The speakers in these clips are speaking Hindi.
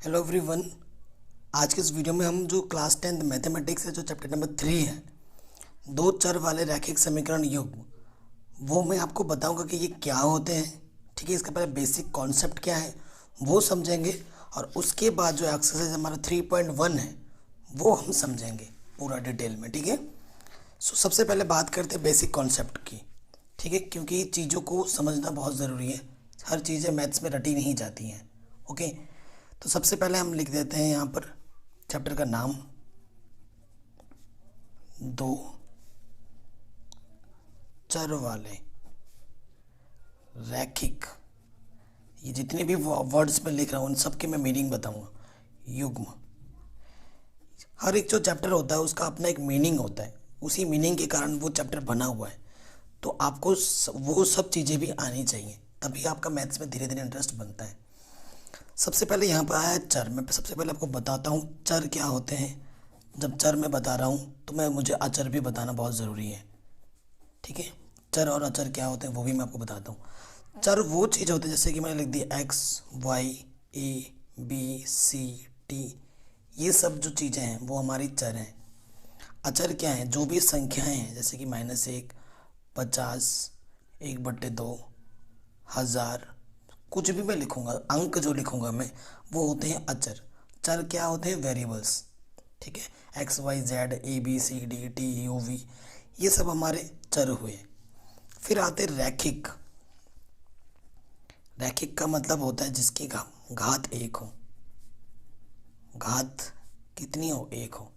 Hello everyone. आज के इस वीडियो में हम जो क्लास 10th मैथमेटिक्स है, जो चैप्टर नंबर 3 है, दो चर वाले रैखिक समीकरण युग्म, वो मैं आपको बताऊंगा कि ये क्या होते हैं। ठीक है, इसका पहले बेसिक कॉन्सेप्ट क्या है वो समझेंगे, और उसके बाद जो एक्सरसाइज हमारा 3.1 है वो हम समझेंगे पूरा डिटेल में। ठीक है, सो सबसे पहले बात करते हैं बेसिक कॉन्सेप्ट की। ठीक है, क्योंकि चीज़ों को समझना बहुत ज़रूरी है, हर चीज़ें मैथ्स में रटी नहीं जाती हैं। ओके, तो सबसे पहले हम लिख देते हैं यहाँ पर चैप्टर का नाम, दो चर वाले रैखिक। ये जितने भी वर्ड्स में लिख रहा हूँ उन सब के मैं मीनिंग बताऊंगा। युग्म, हर एक जो चैप्टर होता है उसका अपना एक मीनिंग होता है, उसी मीनिंग के कारण वो चैप्टर बना हुआ है। तो आपको वो सब चीज़ें भी आनी चाहिए, तभी आपका मैथ्स में धीरे धीरे इंटरेस्ट बनता है। सबसे पहले यहाँ पर आया है चर। मैं सबसे पहले आपको बताता हूँ चर क्या होते हैं। जब चर मैं बता रहा हूँ तो मुझे अचर भी बताना बहुत ज़रूरी है। ठीक है, चर और अचर क्या होते हैं वो भी मैं आपको बताता हूँ। चर वो चीज़ होती है, जैसे कि मैंने लिख दिया X Y A B C T, ये सब जो चीज़ें हैं वो हमारी चर हैं। अचर क्या है? जो भी संख्याएं हैं, जैसे कि -1, 50, 1/2, 1000, कुछ भी मैं लिखूंगा, अंक जो लिखूंगा मैं, वो होते हैं अचर। चर क्या होते हैं? वेरिएबल्स। ठीक है, X Y Z A B C D T U V, ये सब हमारे चर हुए। फिर आते रैखिक। रैखिक का मतलब होता है जिसकी घात एक हो। घात कितनी हो? एक हो।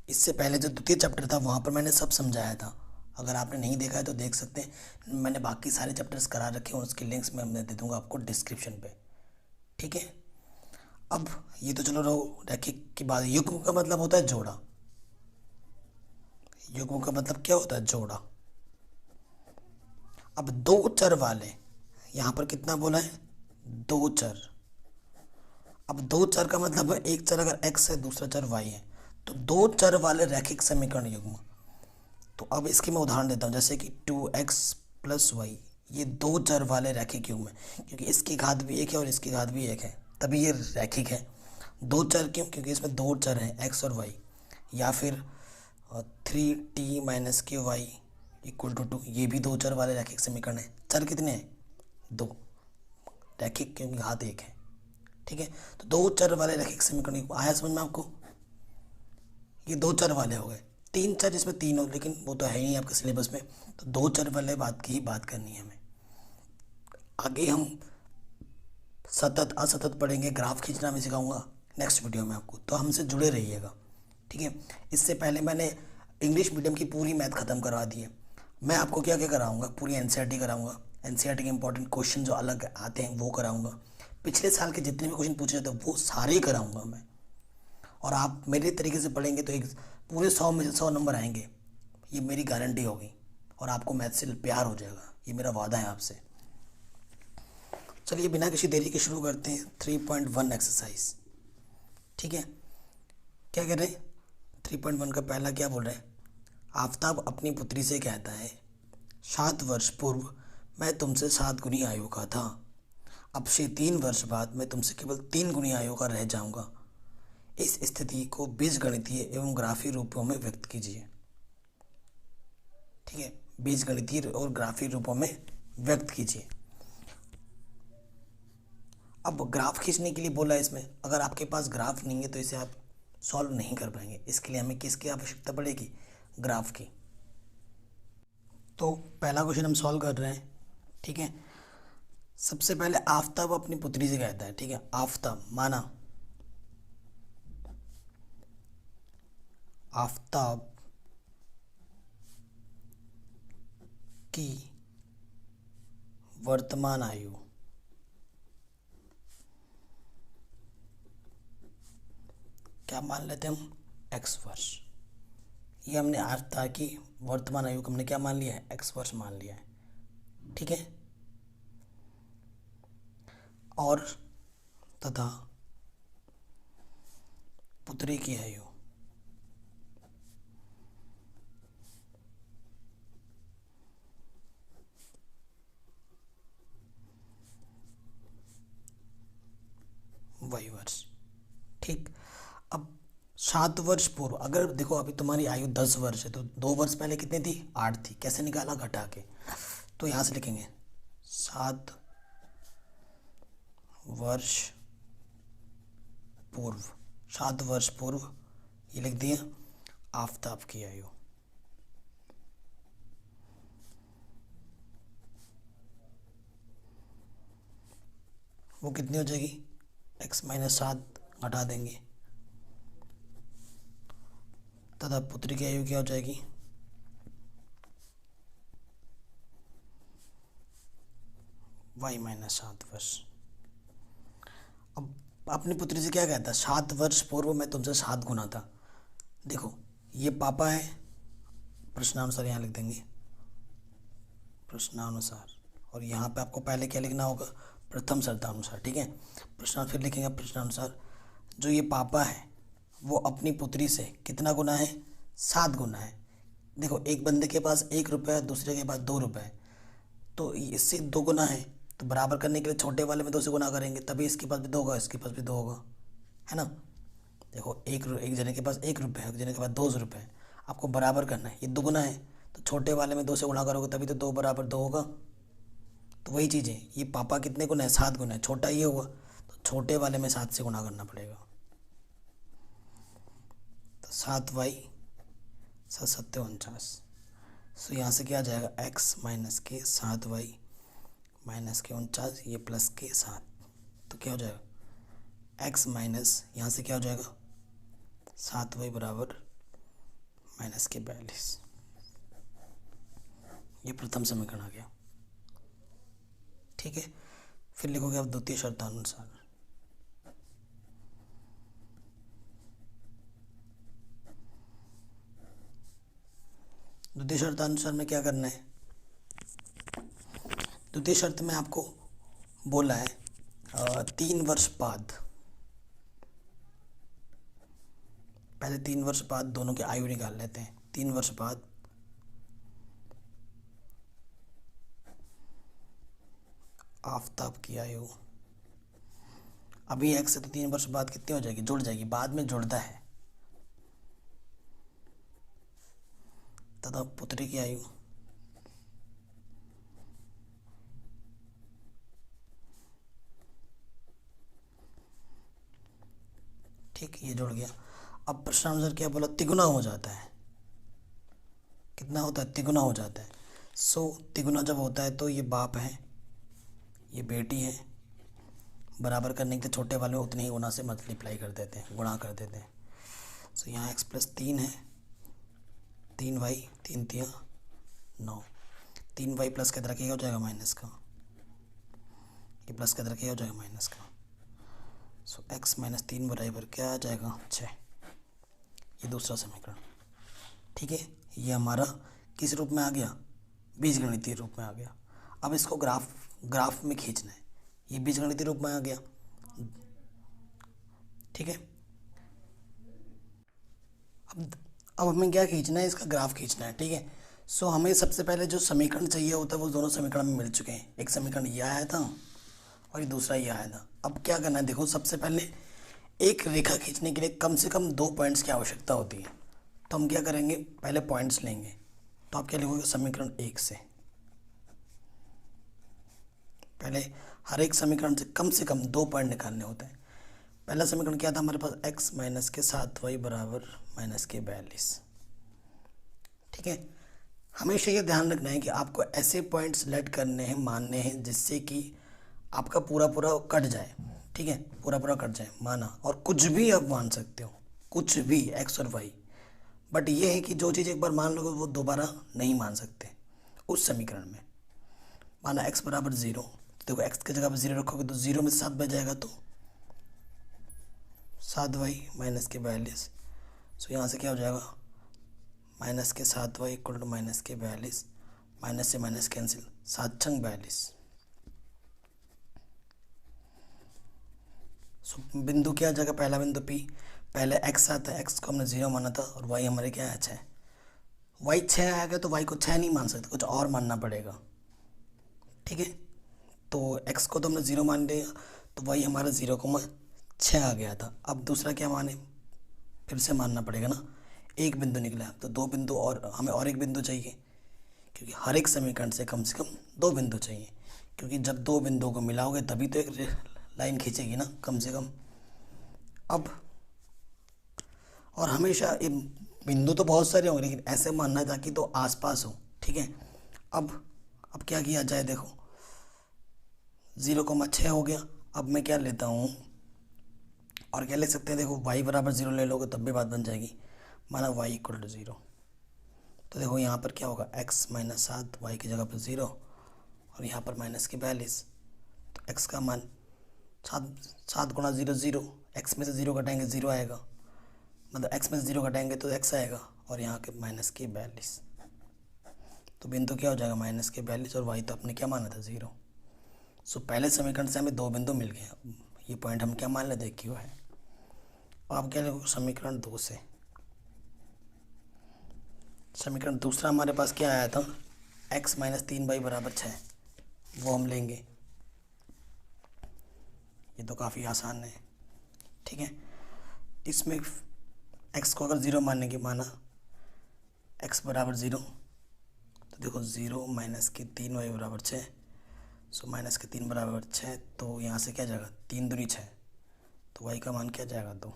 इससे पहले जो द्वितीय चैप्टर था वहाँ पर मैंने सब समझाया था, अगर आपने नहीं देखा है तो देख सकते हैं। मैंने बाकी सारे चैप्टर्स करा रखे हैं, उसके लिंक्स मैं दे दूँगा आपको डिस्क्रिप्शन पे। ठीक है, अब ये तो चलो रहो रैखिक की बात। युग्म का मतलब होता है जोड़ा। युग्म का मतलब क्या होता है? जोड़ा। अब दो चर वाले, यहाँ पर कितना बोला है? दो चर। अब दो चर का मतलब है एक चर अगर x है दूसरा चर y है, तो दो चर वाले रैखिक समीकरण युग्म। तो अब इसकी मैं उदाहरण देता हूँ, जैसे कि 2x + y, ये दो चर वाले रैखिक युग्म है, क्योंकि इसकी घात भी एक है और इसकी घात भी एक है, तभी ये रैखिक है। दो चर क्यों? क्योंकि इसमें दो चर हैं x और y। या फिर 3t - ky = 2, ये भी दो चर वाले रैखिक समीकरण है। चर कितने हैं? दो। रैखिक क्योंकि घात एक है। ठीक है, तो दो चर वाले रैखिक समीकरण आया समझ में आपको? ये दो चर वाले हो गए। तीन चर जिसमें तीन हो, लेकिन वो तो है ही नहीं आपके सिलेबस में, तो दो चर वाले बात की ही बात करनी है हमें। आगे हम सतत असतत पढ़ेंगे, ग्राफ खींचना मैं सिखाऊंगा नेक्स्ट वीडियो में आपको, तो हमसे जुड़े रहिएगा। ठीक है, इससे पहले मैंने इंग्लिश मीडियम की पूरी मैथ ख़त्म करवा दी है। मैं आपको क्या क्या कराऊंगा? पूरी एनसीईआरटी कराऊंगा, एनसीईआरटी के इंपॉर्टेंट क्वेश्चन जो अलग आते हैं वो कराऊंगा। पिछले साल के जितने भी क्वेश्चन पूछे जाते हैं वो सारे कराऊंगा मैं। और आप मेरे तरीके से पढ़ेंगे तो एक पूरे 100 में से 100 नंबर आएंगे, ये मेरी गारंटी होगी। और आपको मैथ से प्यार हो जाएगा, ये मेरा वादा है आपसे। चलिए बिना किसी देरी के शुरू करते हैं 3.1 एक्सरसाइज। ठीक है, क्या कह रहे हैं? 3.1 का पहला क्या बोल रहे हैं? आफताब अपनी पुत्री से कहता है, 7 वर्ष पूर्व मैं तुमसे 7 गुनी आयु का था, अब से 3 वर्ष बाद मैं तुमसे केवल 3 गुनी आयु का रह जाऊंगा। इस स्थिति को बीजगणितीय एवं ग्राफीय रूपों में व्यक्त कीजिए। ठीक है, बीजगणितीय और ग्राफीय रूपों में व्यक्त कीजिए। अब ग्राफ खींचने के लिए बोला है इसमें, अगर आपके पास ग्राफ नहीं है तो इसे आप सॉल्व नहीं कर पाएंगे। इसके लिए हमें किसकी आवश्यकता पड़ेगी? ग्राफ की। तो पहला क्वेश्चन हम सॉल्व कर रहे हैं। ठीक है, सबसे पहले आफताब अपनी पुत्री से कहता है। ठीक है, आफताब माना, आफताब की वर्तमान आयु क्या मान लेते हैं हम? x वर्ष। ये हमने आफताब की वर्तमान आयु को हमने क्या मान लिया है? x वर्ष मान लिया है। ठीक है, और तथा पुत्री की आयु y वर्ष। ठीक। अब 7 वर्ष पूर्व, अगर देखो अभी तुम्हारी आयु 10 वर्ष है तो 2 वर्ष पहले कितनी थी, 8 थी। कैसे निकाला, घटा के। तो यहाँ से लिखेंगे 7 वर्ष पूर्व, 7 वर्ष पूर्व, ये लिख दिया आफताब की आयु। वो कितनी हो जाएगी, x-7 घटा देंगे, तथा पुत्री की आयु क्या हो जाएगी, y-7 वर्ष। अब अपनी पुत्री से क्या कहता है, 7 वर्ष पूर्व मैं तुमसे 7 गुना था। देखो ये पापा है, प्रश्नानुसार यहाँ लिख देंगे, प्रश्नानुसार। और यहाँ पे आपको पहले क्या लिखना होगा, प्रथम शर्तानुसार। ठीक है, प्रश्नानुसार फिर लिखेंगे प्रश्नानुसार। जो ये पापा है वो अपनी पुत्री से कितना गुना है, 7 गुना है। देखो एक बंदे के पास 1 रुपये है, दूसरे के पास 2 रुपये है, तो इससे 2 गुना है। तो बराबर करने के लिए छोटे वाले में 2 से गुना करेंगे, तभी इसके पास भी 2 होगा, इसके पास भी 2 होगा, है ना। देखो एक जने के पास 1 रुपये है, एक जने के पास 2 रुपये है, आपको बराबर करना है। ये 2 गुना है तो छोटे वाले में 2 से गुना करोगे तभी तो 2 बराबर 2 होगा। तो वही चीज़ है, ये पापा कितने गुना है, 7 गुना है, छोटा ये हुआ तो छोटे वाले में 7 से गुना करना पड़ेगा। तो 7y-7 सो यहाँ से क्या आ जाएगा, x-के 7y-49, ये प्लस के 7, तो क्या हो जाएगा x माइनस, यहाँ से क्या हो जाएगा 7y बराबर -42। ये प्रथम समीकरण आ गया। ठीक है, फिर लिखोगे आप द्वितीय शर्तानुसार। द्वितीय शर्तानुसार में क्या करना है, द्वितीय शर्त में आपको बोला है 3 वर्ष बाद, पहले 3 वर्ष बाद दोनों की आयु निकाल लेते हैं। 3 वर्ष बाद आफताब की आयु, अभी x से तो 3 वर्ष बाद कितनी हो जाएगी, जुड़ जाएगी, बाद में जुड़ता है, तथा पुत्री की आयु ठीक, ये जुड़ गया। अब प्रश्नानुसार क्या बोला, तिगुना हो जाता है। कितना होता है, तिगुना हो जाता है। सो तिगुना जब होता है तो ये बाप है, ये बेटी है, बराबर करने के लिए छोटे वाले उतने ही गुना से मल्टीप्लाई कर देते हैं, गुणा कर देते हैं। सो यहाँ x + 3 है, 3y, 3 × 9, 3y प्लस के तरह क्या हो जाएगा, माइनस का, ये प्लस के तरह क्या हो जाएगा, माइनस का। सो x - 3 बराबर क्या आ जाएगा, 6। ये दूसरा समीकरण। ठीक है, ये हमारा किस रूप में आ गया, बीजगणितीय रूप में आ गया। अब इसको ग्राफ में खींचना है, ये बीजगणितीय रूप में आ गया। ठीक है, अब हमें क्या खींचना है, इसका ग्राफ खींचना है। ठीक है, सो हमें सबसे पहले जो समीकरण चाहिए होता है वो दोनों समीकरण में मिल चुके हैं। एक समीकरण ये आया था और ये दूसरा ये आया था। अब क्या करना है, देखो सबसे पहले एक रेखा खींचने के लिए कम से कम 2 पॉइंट्स की आवश्यकता होती है। तो हम क्या करेंगे, पहले पॉइंट्स लेंगे। तो आप क्या लिखोगे, समीकरण 1 से, पहले हर एक समीकरण से कम 2 पॉइंट निकालने होते हैं। पहला समीकरण क्या था हमारे पास, x - के 7y बराबर -42। ठीक है, हमेशा ये ध्यान रखना है कि आपको ऐसे पॉइंट सेलेक्ट करने हैं, मानने हैं, जिससे कि आपका पूरा कट जाए। ठीक है, पूरा कट जाए, माना, और कुछ भी आप मान सकते हो, कुछ भी x और y। बट ये है कि जो चीज़ एक बार मान लोगे वो दोबारा नहीं मान सकते उस समीकरण में। माना x बराबर 0, तो देखो x की जगह पर 0 रखोगे तो 0 में 7 बच जाएगा, तो 7y - 42। सो यहाँ से क्या हो जाएगा, -7y = -42, माइनस से माइनस कैंसिल, 7 × 42। सो बिंदु क्या आ जाएगा, पहला बिंदु P, पहले x आता है, x को हमने 0 माना था, और y हमारे क्या है, 6। y 6 आएगा तो y को 6 नहीं मान सकते, कुछ और मानना पड़ेगा। ठीक है, तो x को तो हमने 0 मान लिया, तो y हमारा 0, 6 आ गया था। अब दूसरा क्या माने, फिर से मानना पड़ेगा ना, एक बिंदु निकला तो दो बिंदु और हमें और एक बिंदु चाहिए, क्योंकि हर एक समीकरण से कम दो बिंदु चाहिए, क्योंकि जब दो बिंदुओं को मिलाओगे तभी तो एक लाइन खींचेगी ना कम से कम। अब और हमेशा बिंदु तो बहुत सारे होंगे, लेकिन ऐसे मानना ताकि तो आसपास हो, ठीक है। अब क्या किया जाए, देखो 0,6 हो गया। अब मैं क्या लेता हूँ, और क्या ले सकते हैं, देखो y बराबर 0 ले लोगे तब भी बात बन जाएगी। माना y इक्वल टू 0, तो देखो यहाँ पर क्या होगा, x माइनस 7, वाई की जगह पर 0, और यहाँ पर माइनस के 42, तो x का मान 7 गुणा 0 0, x में से 0 घटाएंगे 0 आएगा, मतलब x में से 0 घटाएंगे तो x आएगा, और यहाँ के माइनस के 42, तो बिंदु क्या हो जाएगा माइनस के 42, और y तो अपने क्या माना था 0। सो पहले समीकरण से हमें दो बिंदु मिल गए, ये पॉइंट हम क्या मान लेते हैं, क्यों है। आप क्या लिखो, समीकरण 2 से, समीकरण दूसरा हमारे पास क्या आया था, x माइनस 3y बराबर 6, वो हम लेंगे। ये तो काफ़ी आसान है, ठीक है। इसमें x को अगर 0 मानने की माना, x बराबर 0, तो देखो 0 माइनस के 3y बराबर 6, सो माइनस के 3 बराबर 6, तो यहाँ से क्या जाएगा 3 दूनी 6, तो y का मान क्या जाएगा 2,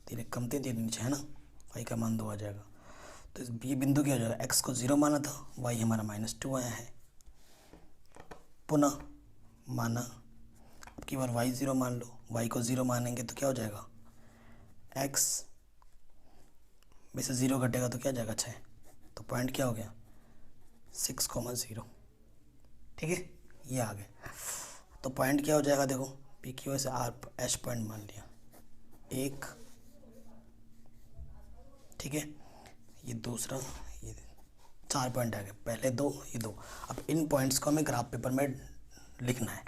3 एक कम 3 दूनी 6 है ना, y का मान 2 आ जाएगा। तो ये बिंदु क्या हो जाएगा, x को 0 माना था, y हमारा -2 आया है। पुनः माना, अब की बार y 0 मान लो, y को 0 मानेंगे तो क्या हो जाएगा, x में से 0 घटेगा तो क्या जाएगा 6, तो पॉइंट क्या हो गया 6,0, ठीक है, ये आ गया। तो पॉइंट क्या हो जाएगा, देखो पी क्यू से आर एच पॉइंट मान लिया एक, ठीक है, ये दूसरा, ये 4 पॉइंट आ गए, पहले 2 ये 2। अब इन पॉइंट्स को हमें ग्राफ पेपर में लिखना है,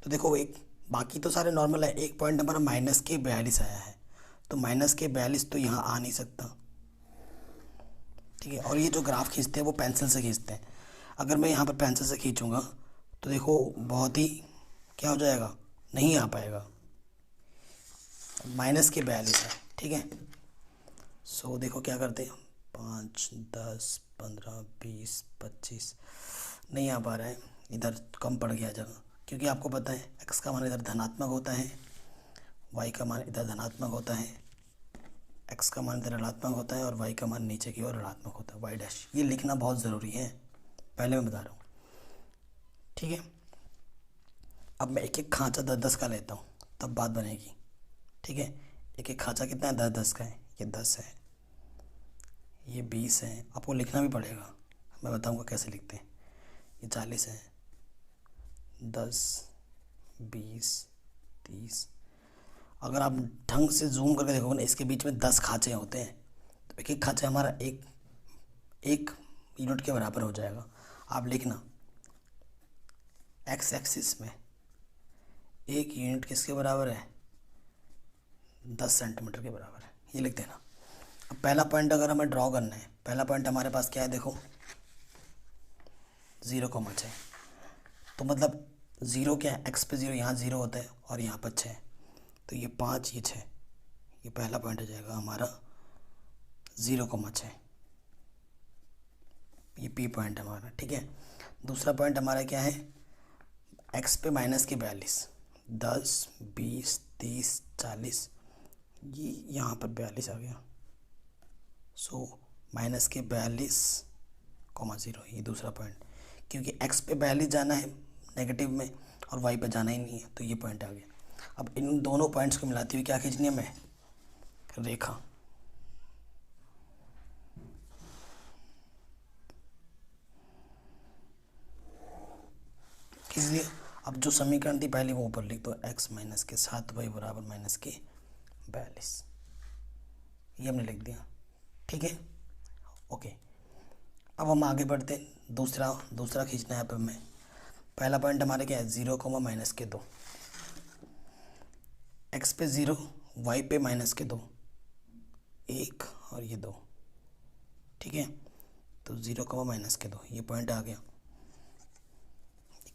तो देखो एक बाकी तो सारे नॉर्मल है, एक पॉइंट हमारा माइनस के 42 आया है, तो माइनस के 42 तो यहाँ आ नहीं सकता, ठीक है। और ये जो ग्राफ खींचते हैं वो पेंसिल से खींचते हैं, अगर मैं यहाँ पर पेंसिल से खींचूंगा तो देखो बहुत ही क्या हो जाएगा, नहीं आ पाएगा, माइनस के 42 है, ठीक है। सो देखो क्या करते हैं, 5 10 15 20 25, नहीं आ पा रहा है, इधर कम पड़ गया जगह, क्योंकि आपको पता है x का मान इधर धनात्मक होता है, y का मान इधर धनात्मक होता है, x का मान इधर ऋणात्मक होता है, और y का मान नीचे की ओर ऋणात्मक होता है, y डैश। ये लिखना बहुत ज़रूरी है, पहले मैं बता रहा हूँ, ठीक है। अब मैं एक एक खांचा 10-10 का लेता हूँ, तब बात बनेगी, ठीक है। एक एक खांचा कितना है, 10-10 का है, ये 10 है, ये 20 है, आपको लिखना भी पड़ेगा, मैं बताऊँगा कैसे लिखते हैं। ये 40 है, 10 20 30, अगर आप ढंग से जूम करके देखोगे ना, इसके बीच में 10 खांचे होते हैं, तो एक एक खांचा हमारा एक यूनिट के बराबर हो जाएगा। आप लिखना एक्स एक्सिस में एक यूनिट किसके बराबर है, 10 सेंटीमीटर के बराबर है, ये लिख देना। अब पहला पॉइंट अगर हमें ड्रॉ करना है, पहला पॉइंट हमारे पास क्या है, देखो 0,6, तो मतलब 0 क्या है, x पे 0, यहाँ 0 होता है और यहाँ पर 6, तो ये 5 ये 6, ये पहला पॉइंट हो जाएगा हमारा 0,6, ये p पॉइंट हमारा, ठीक है। दूसरा पॉइंट हमारा क्या है, x पे माइनस के 42, 10 20 30 40, ये यहाँ पर 42 आ गया, सो माइनस के 42,0, ये दूसरा पॉइंट, क्योंकि x पे 42 जाना है नेगेटिव में और y पे जाना ही नहीं है, तो ये पॉइंट आ गया। अब इन दोनों पॉइंट्स को मिलाती हुई क्या खींचनी है हमें, रेखा। इसलिए अब जो समीकरण थी पहले वो ऊपर लिख दो, x माइनस के 7y बराबर माइनस के 42, ये हमने लिख दिया, ठीक है, ओके। अब हम आगे बढ़ते हैं, दूसरा खींचना है। अब हमें पहला पॉइंट हमारे क्या है, 0, माइनस के 2, x पे 0 y पे माइनस के 2, 1 और ये 2, ठीक है। तो 0, माइनस के 2, ये पॉइंट आ गया,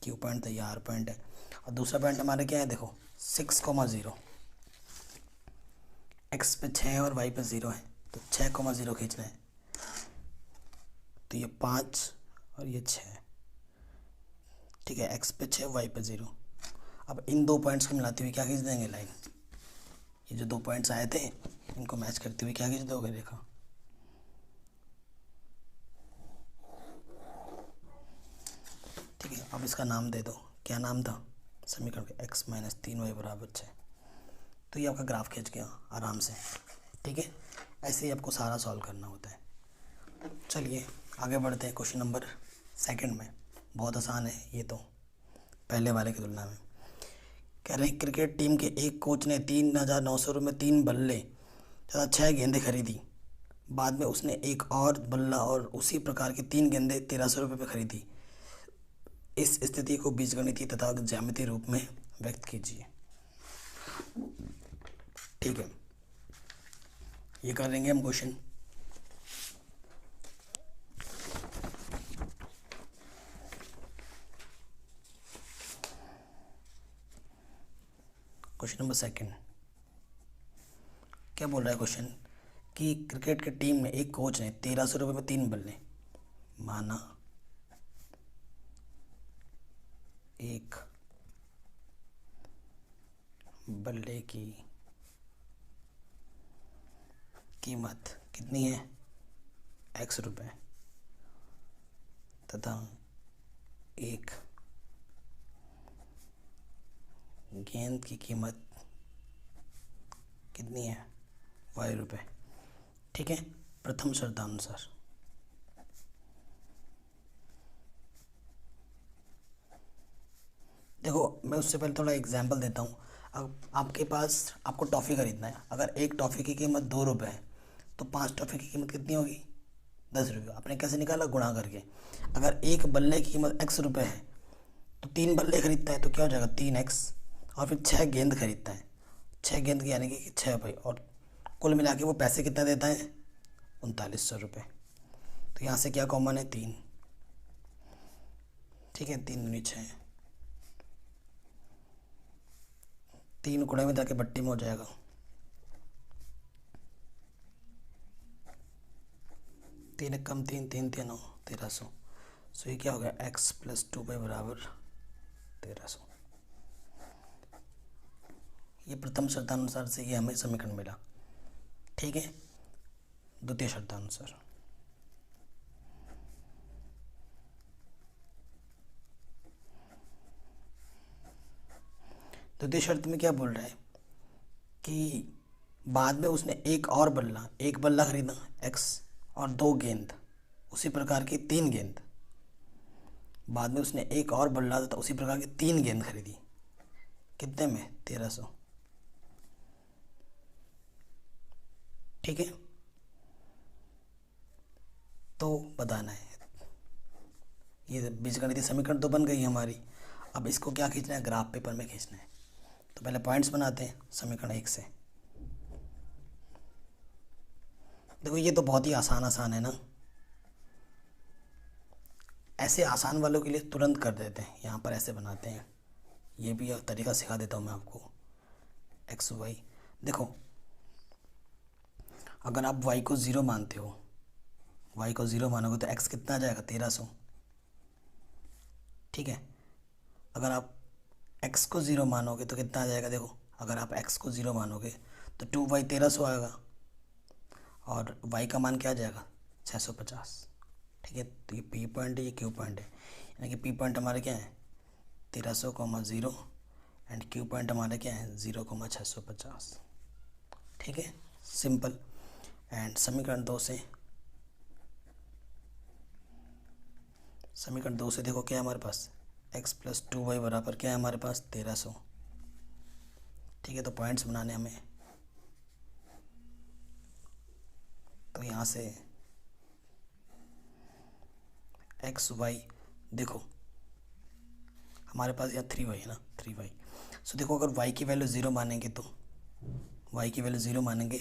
क्यू पॉइंट था, ये आर पॉइंट है। और दूसरा पॉइंट हमारे क्या है, देखो 6,0, एक्स पे 6 और वाई पे 0 है, तो 6,0 खींचना है। तो ये 5 और ये 6, ठीक है, एक्स पे 6 वाई पे 0। अब इन दो पॉइंट्स को मिलाते हुए क्या खींच देंगे, लाइन। ये जो दो पॉइंट्स आए थे इनको मैच करते हुए क्या खींच दोगे, देखा। ठीक है, अब इसका नाम दे दो, क्या नाम था समीकरण का, x माइनस 3y बराबर 6। तो ये आपका ग्राफ खींच गया आराम से। ठीक है, ऐसे ही आपको सारा सॉल्व करना होता है। चलिए आगे बढ़ते हैं क्वेश्चन नंबर 2 में। बहुत आसान है ये तो पहले वाले की तुलना में। कह रहे हैं क्रिकेट टीम के एक कोच ने 3,900 रुपये में 3 बल्ले तथा 6 गेंदें खरीदी। बाद में उसने एक और बल्ला और उसी प्रकार की 3 गेंदें 1,300 रुपये में खरीदी। इस स्थिति को बीजगणितीय तथा ज्यामितीय रूप में व्यक्त कीजिए। ठीक है, ये कर लेंगे हम क्वेश्चन। क्वेश्चन नंबर 2 क्या बोल रहा है क्वेश्चन कि क्रिकेट की टीम में एक कोच ने 1,300 रुपये में 3 बल्ले, माना एक बल्ले की कीमत कितनी है, x रुपये, तथा एक गेंद की कीमत कितनी है, y रुपये। ठीक है, प्रथम शर्तानुसार। देखो मैं उससे पहले थोड़ा एग्जांपल देता हूँ। अब आपके पास, आपको टॉफ़ी खरीदना है, अगर एक टॉफ़ी की कीमत 2 रुपये है तो 5 टॉफ़ी की कीमत कितनी होगी, 10 रुपये। आपने कैसे निकाला, गुणा करके। अगर एक बल्ले की कीमत x रुपये है तो 3 बल्ले खरीदता है तो क्या हो जाएगा, 3x। और फिर 6 गेंद खरीदता है, 6 गेंद की यानी कि 6 भाई, और कुल मिला के वो पैसे कितना देता है, 3,900 रुपये। तो यहाँ से क्या कॉमन है, 3। ठीक है, 3 दूनी 6, 3 कुड़े में जाके बट्टी में हो जाएगा, 3 एक कम 3, 3 3 9, 1,300। सो ये क्या हो गया, x प्लस 2y बराबर 1,300। ये प्रथम शर्तानुसार से ये हमें समीकरण मिला। ठीक है, द्वितीय शर्तानुसार। द्वितीय शर्त में क्या बोल रहा है कि बाद में उसने एक बल्ला खरीदा x और 2 गेंद, उसी प्रकार की 3 गेंद। बाद में उसने एक और बल्ला था, उसी प्रकार की 3 गेंद खरीदी, कितने में, 1,300। ठीक है, तो बताना है। ये बीजगणितीय समीकरण तो बन गई हमारी। अब इसको क्या खींचना है, ग्राफ पेपर में खींचना है। तो पहले पॉइंट्स बनाते हैं समीकरण 1 से। देखो ये तो बहुत ही आसान है ना, ऐसे आसान वालों के लिए तुरंत कर देते हैं। यहाँ पर ऐसे बनाते हैं, ये भी तरीका सिखा देता हूँ मैं आपको। एक्स वाई, देखो अगर आप y को 0 मानते हो, y को 0 मानोगे तो x कितना आ जाएगा, 1,300। ठीक है, अगर आप x को 0 मानोगे तो कितना आ जाएगा, देखो अगर आप x को 0 मानोगे तो 2y 1,300 आएगा, और y का मान क्या आ जाएगा, 650। ठीक है, तो ये p पॉइंट है, ये q पॉइंट है, यानी कि p पॉइंट हमारे क्या है, 1,300,0 एंड q पॉइंट हमारे क्या है, 0,650। ठीक है, सिंपल। एंड समीकरण 2 से देखो क्या है हमारे पास, x प्लस 2y बराबर क्या है हमारे पास, 1,300। ठीक है, तो पॉइंट्स बनाने हमें, तो यहाँ से एक्स वाई, देखो हमारे पास यहाँ 3y है ना, 3y। सो देखो अगर y की वैल्यू 0 मानेंगे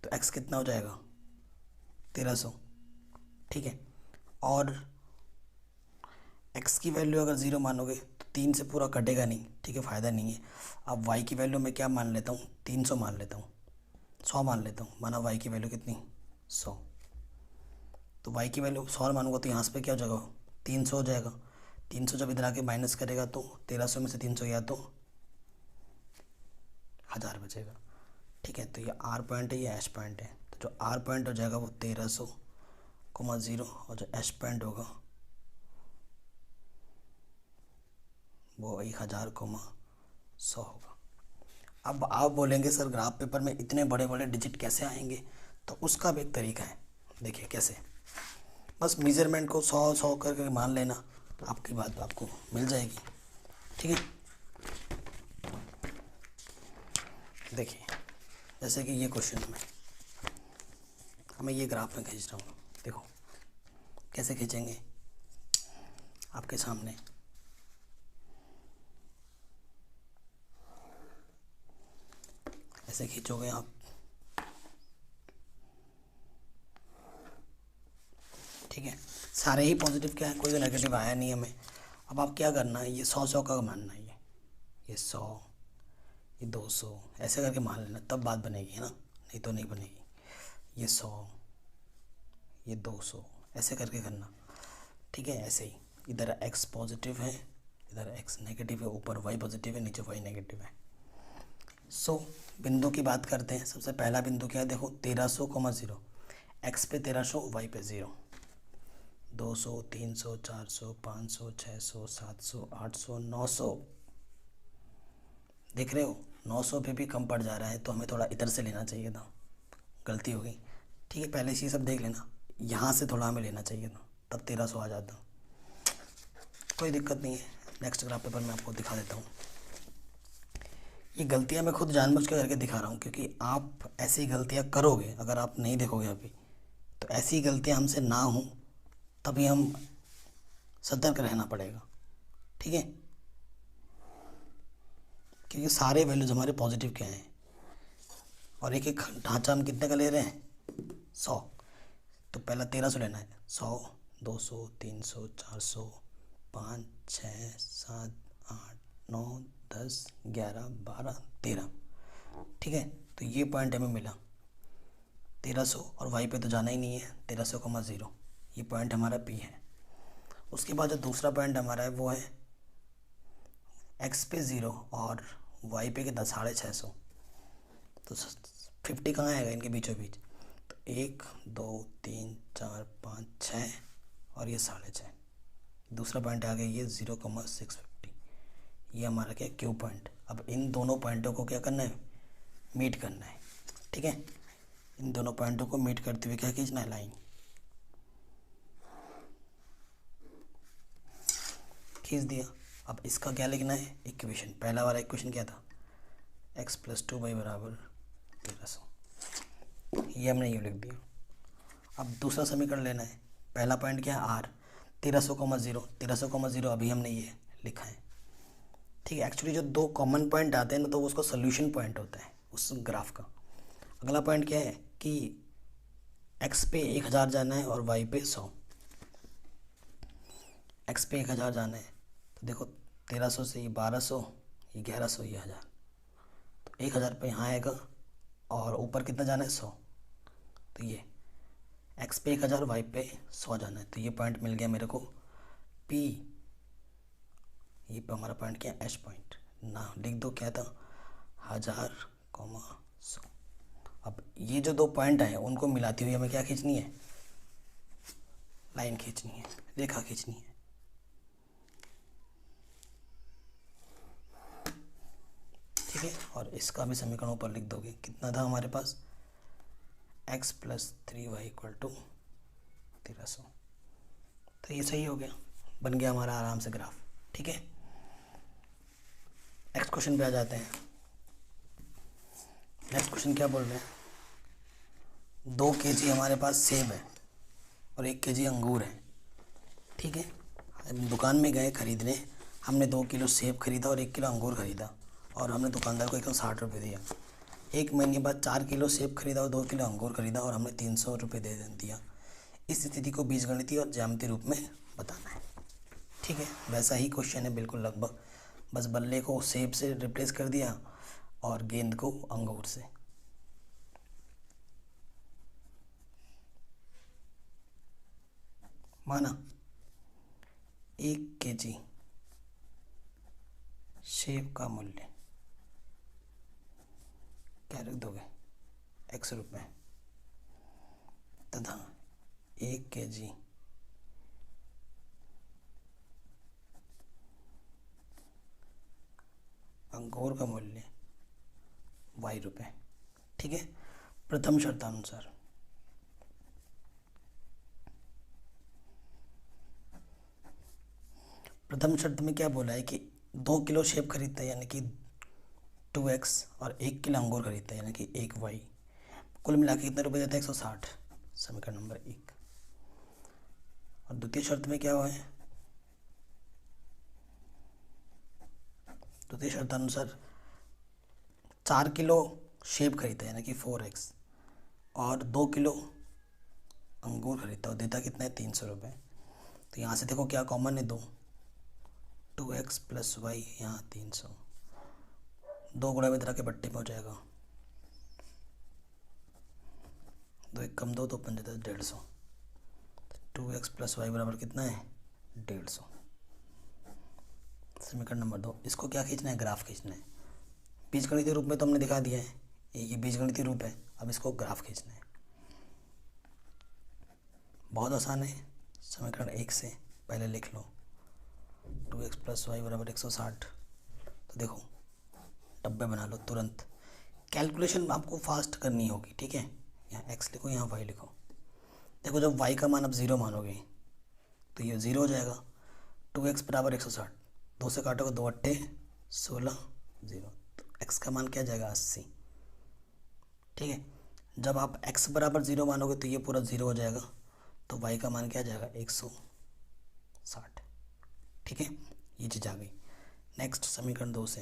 तो x कितना हो जाएगा, 1,300। ठीक है, और x की वैल्यू अगर 0 मानोगे तो 3 से पूरा कटेगा नहीं, ठीक है, फ़ायदा नहीं है। अब y की वैल्यू मैं क्या मान लेता हूँ, 300 मान लेता हूँ, 100 मान लेता हूँ, माना y की वैल्यू कितनी, 100। तो y की वैल्यू 100 मानूंगा तो यहाँ से क्या हो जाएगा, 300 हो जाएगा। 300 जब इधर आके माइनस करेगा तो 1300 में से 300 गया तो 1000 बचेगा, ठीक है। तो ये R पॉइंट है, ये H पॉइंट है। तो जो R पॉइंट हो जाएगा वो 1300,0 और जो H पॉइंट होगा वो 1000,100 होगा। अब आप बोलेंगे सर ग्राफ पेपर में इतने बड़े बड़े डिजिट कैसे आएंगे, तो उसका भी एक तरीका है। देखिए कैसे, बस मेजरमेंट को 100 करके मान लेना, आपकी बात आपको मिल जाएगी, ठीक है। देखिए जैसे कि ये क्वेश्चन में हमें ये ग्राफ में खींच रहा हूँ, देखो कैसे खींचेंगे, आपके सामने ऐसे खींचोगे आप, ठीक है। सारे ही पॉजिटिव क्या है, कोई तो नेगेटिव आया नहीं हमें। अब आप क्या करना है, ये 100 का मानना है, ये 100, ये 200 ऐसे करके मान लेना, तब बात बनेगी, है ना, नहीं तो नहीं बनेगी। ये 100, ये 200 ऐसे करके करना, ठीक है। ऐसे ही इधर x पॉजिटिव है, इधर x नेगेटिव है, ऊपर y पॉजिटिव है, नीचे y नेगेटिव है। बिंदु की बात करते हैं। सबसे पहला बिंदु क्या है, देखो 1300,0, x पे 1300, y पे 0, 200, 300, 400, 500, 600, 700, 800, 900, देख रहे हो 900 पे भी कम पड़ जा रहा है, तो हमें थोड़ा इधर से लेना चाहिए था, गलती हो गई, ठीक है। पहले से ये सब देख लेना, यहाँ से थोड़ा हमें लेना चाहिए था, तब 1300 आ जाता, कोई दिक्कत नहीं है। नेक्स्ट ग्राफ पेपर में आपको दिखा देता हूँ। ये गलतियाँ मैं खुद जानबूझ के करके दिखा रहा हूँ, क्योंकि आप ऐसी गलतियाँ करोगे, अगर आप नहीं देखोगे अभी, तो ऐसी गलतियाँ हमसे ना हों, तभी हम सतर्क रहना पड़ेगा, ठीक है। क्योंकि सारे वैल्यूज हमारे पॉजिटिव क्या हैं, और एक एक ढांचा हम कितने का ले रहे हैं, 100। तो पहला 1300 लेना है, 100, 200, 300, 400, 5, 6, 7, 8, 9, 10, 11, 12, 13, ठीक है। तो ये पॉइंट हमें मिला 1300, और y पे तो जाना ही नहीं है, 1300,0, ये पॉइंट हमारा P है। उसके बाद जो दूसरा पॉइंट हमारा है वो है x पे 0 और y पे कितना, 650। तो 50 कहाँ आएगा इनके बीचों बीच, तो 1, 2, 3, 4, 5, 6 और ये 6.5। दूसरा पॉइंट आ गया ये 0,650, ये हमारा क्या, क्यू पॉइंट। अब इन दोनों पॉइंटों को क्या करना है, मीट करना है, ठीक है। इन दोनों पॉइंटों को मीट करते हुए क्या खींचना है, लाइन खींच दिया। अब इसका क्या लिखना है, इक्वेशन, पहला वाला इक्वेशन क्या था, x + 2y = 1300, ये हमने ये लिख दिया। अब दूसरा समीकरण लेना है, पहला पॉइंट क्या है, r, 1300,0, 1300,0 अभी हमने ये लिखा है, ठीक है। एक्चुअली जो दो कॉमन पॉइंट आते हैं ना, तो उसका सोल्यूशन पॉइंट होता है उस ग्राफ का। अगला पॉइंट क्या है कि x पे 1000 जाना है और y पे 100। x पे 1000 जाना है, तो देखो 1300 से ये 1200, ये 1100, ये 1000, तो 1000 पे यहाँ आएगा, और ऊपर कितना जाना है, 100। तो ये x पे 1000, y पे 100 जाना है, तो ये पॉइंट मिल गया मेरे को P। ये पे हमारा पॉइंट क्या है, H पॉइंट, ना लिख दो क्या था, 1000,100। अब ये जो दो पॉइंट हैं उनको मिलाती हुई हमें क्या खींचनी है, लाइन खींचनी है, रेखा खींचनी है, ठीक है। और इसका भी समीकरण ऊपर लिख दोगे, कितना था हमारे पास, x + 3y = 1300। तो ये सही हो गया, बन गया हमारा आराम से ग्राफ, ठीक है। नेक्स्ट क्वेश्चन पे आ जाते हैं। नेक्स्ट क्वेश्चन क्या बोल रहे हैं, 2 kg हमारे पास सेब है और 1 kg अंगूर है, ठीक है। हम दुकान में गए खरीदने, हमने 2 किलो सेब खरीदा और 1 किलो अंगूर खरीदा, और हमने दुकानदार को 160 रुपये दिया। 1 महीने बाद 4 किलो सेब खरीदा और 2 किलो अंगूर खरीदा, और हमने 300 रुपये दे दिया। इस स्थिति को बीजगणितीय और ज्यामितीय रूप में बताना है, ठीक। ठीक है, वैसा ही क्वेश्चन है बिल्कुल लगभग, बस बल्ले को सेब से रिप्लेस कर दिया और गेंद को अंगूर से। माना 1 kg सेब का मूल्य क्या रख दोगे, x रुपये, तथा 1 kg अंगूर का मूल्य y रुपये। ठीक है, प्रथम शर्तानुसार प्रथम शर्त में क्या बोला है कि 2 किलो सेब खरीदते हैं यानी कि 2x और 1 किलो अंगूर खरीदते हैं यानी कि 1y, कुल मिला के कितने रुपए देते हैं, 160, समीकरण नंबर 1। और द्वितीय शर्त में क्या हुआ है, द्वितीय शर्तानुसार 4 किलो सेब खरीदता है यानी कि 4x और 2 किलो अंगूर खरीदता है और देता कितना है, 300 रुपये। तो यहाँ से देखो क्या कॉमन है, 2x प्लस वाई, यहाँ 300, 2 गुणा में तरह के बट्टे में हो जाएगा, 2 1 कम 2 तो 5 150, 2x प्लस वाई बराबर कितना है, 150। समीकरण नंबर 2, इसको क्या खींचना है, ग्राफ खींचना है। बीजगणितीय रूप में तो हमने दिखा दिया है, ये बीजगणितीय रूप है, अब इसको ग्राफ खींचना है। बहुत आसान है, समीकरण 1 से पहले लिख लो 2x प्लस वाई बराबर 160। तो देखो डब्बे बना लो तुरंत, कैलकुलेशन आपको फास्ट करनी होगी, ठीक है। यहाँ x लिखो, यहाँ y लिखो। देखो जब y का मान आप 0 मानोगे तो ये 0 हो जाएगा। 2x बराबर 160, 2 से काटोगे 2 अट्ठे 16, 0, तो x का मान क्या जाएगा, 80। ठीक है, जब आप x बराबर 0 मानोगे तो ये पूरा 0 हो जाएगा, तो y का मान क्या जाएगा, 160। ठीक है, ये चीज़ आ गई। नेक्स्ट समीकरण 2 से,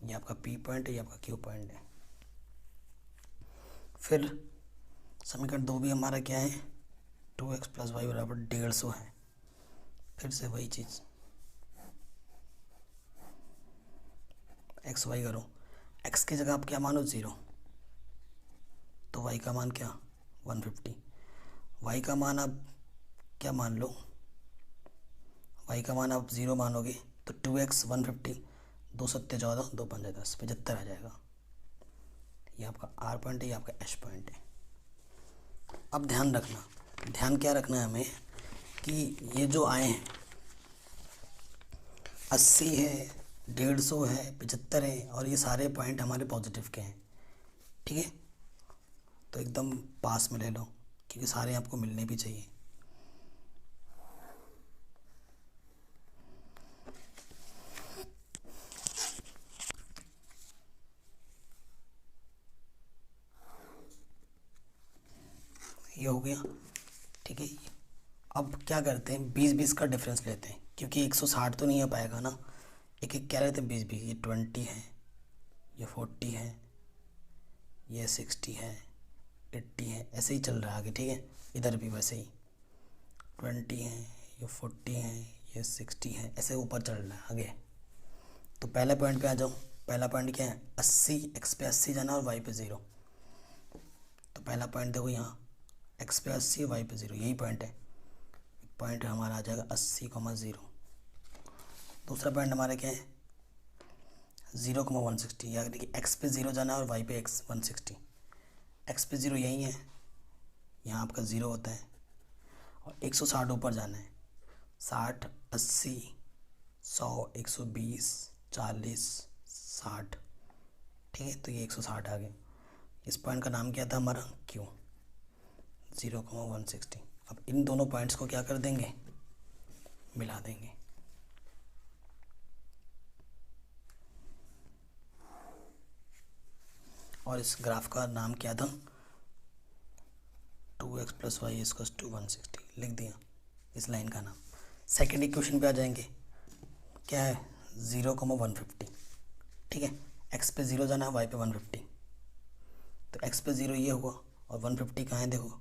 ये आपका P पॉइंट है, ये आपका Q पॉइंट है। फिर समीकरण 2 भी हमारा क्या है, 2x प्लस वाई बराबर 150 है। फिर से वही चीज़, x y करो, x की जगह आप क्या मानो, 0, तो y का मान क्या, 150। y का मान आप क्या मान लो, y का मान आप 0 मानोगे तो 2x 150, 2 सत्ते 14, 2 पंजे 10, 75 आ जाएगा। ये आपका R पॉइंट है, ये आपका H पॉइंट है। अब ध्यान रखना, ध्यान क्या रखना है हमें कि ये जो आए हैं 80 है, 150 है, 75 है, और ये सारे पॉइंट हमारे पॉजिटिव के हैं। ठीक है, तो एकदम पास में ले लो क्योंकि सारे आपको मिलने भी चाहिए। ये हो गया। ठीक है, अब क्या करते हैं, 20-20 का डिफरेंस लेते हैं क्योंकि 160 तो नहीं आ पाएगा ना, एक एक क्या लेते हैं, 20-20, ये 20 है, ये 40 है, ये 60 है, 80 है, ऐसे ही चल रहा है आगे। ठीक है, इधर भी वैसे ही 20 है, ये 40 है, ये 60 है, ऐसे ऊपर चल रहा है आगे। तो पहले पॉइंट पे आ जाओ। पहला पॉइंट क्या है, 80, x पे 80 जाना और y पे 0। तो पहला पॉइंट देखो यहाँ, x पे 80, y पे 0, यही पॉइंट है। पॉइंट हमारा आ जाएगा 80,0। दूसरा पॉइंट हमारा क्या है, 0,160, यानी कि x पे 0 जाना और y पे 160। x पे 0 यही है, यहाँ आपका 0 होता है, और 160 ऊपर जाना है, 60, 80, 100, 120, 40, 60। ठीक है, तो ये 160 आ गए। इस पॉइंट का नाम क्या था हमारा, Q, 0,160। अब इन दोनों पॉइंट्स को क्या कर देंगे, मिला देंगे। और इस ग्राफ का नाम क्या था, 2x plus Y equals to 160, लिख दिया इस लाइन का नाम। सेकेंड इक्वेशन पे आ जाएंगे, क्या है, 0,150। ठीक है, x पे 0 जाना है, y पे 150, तो x पे 0 ये हुआ और 150 कहाँ है, देखो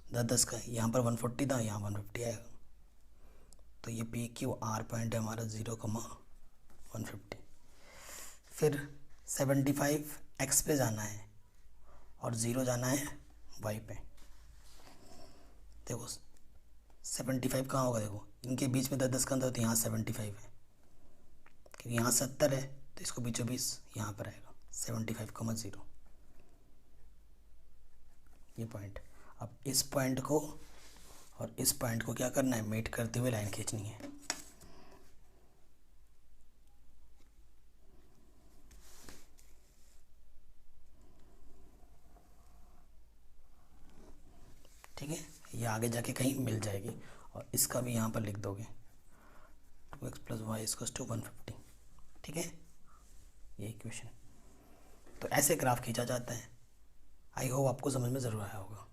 10 10 का, यहाँ पर 140 था, यहाँ 150 आएगा। तो ये पी क्यू आर पॉइंट है हमारा 0,150। फिर 75 एक्स पे जाना है और 0 जाना है वाई पे। देखो 75 कहाँ होगा, देखो इनके बीच में 10 10 का अंदर, तो यहाँ 75 है, क्योंकि यहाँ 70 है तो इसको बीचों बीच यहाँ पर आएगा 75,0। ये पॉइंट। अब इस पॉइंट को और इस पॉइंट को क्या करना है, मेट करते हुए लाइन खींचनी है। ठीक है, ये आगे जाके कहीं मिल जाएगी। और इसका भी यहाँ पर लिख दोगे 2x + y = 150। ठीक है, ये इक्वेशन। तो ऐसे ग्राफ खींचा जाता है। आई होप आपको समझ में ज़रूर आया होगा।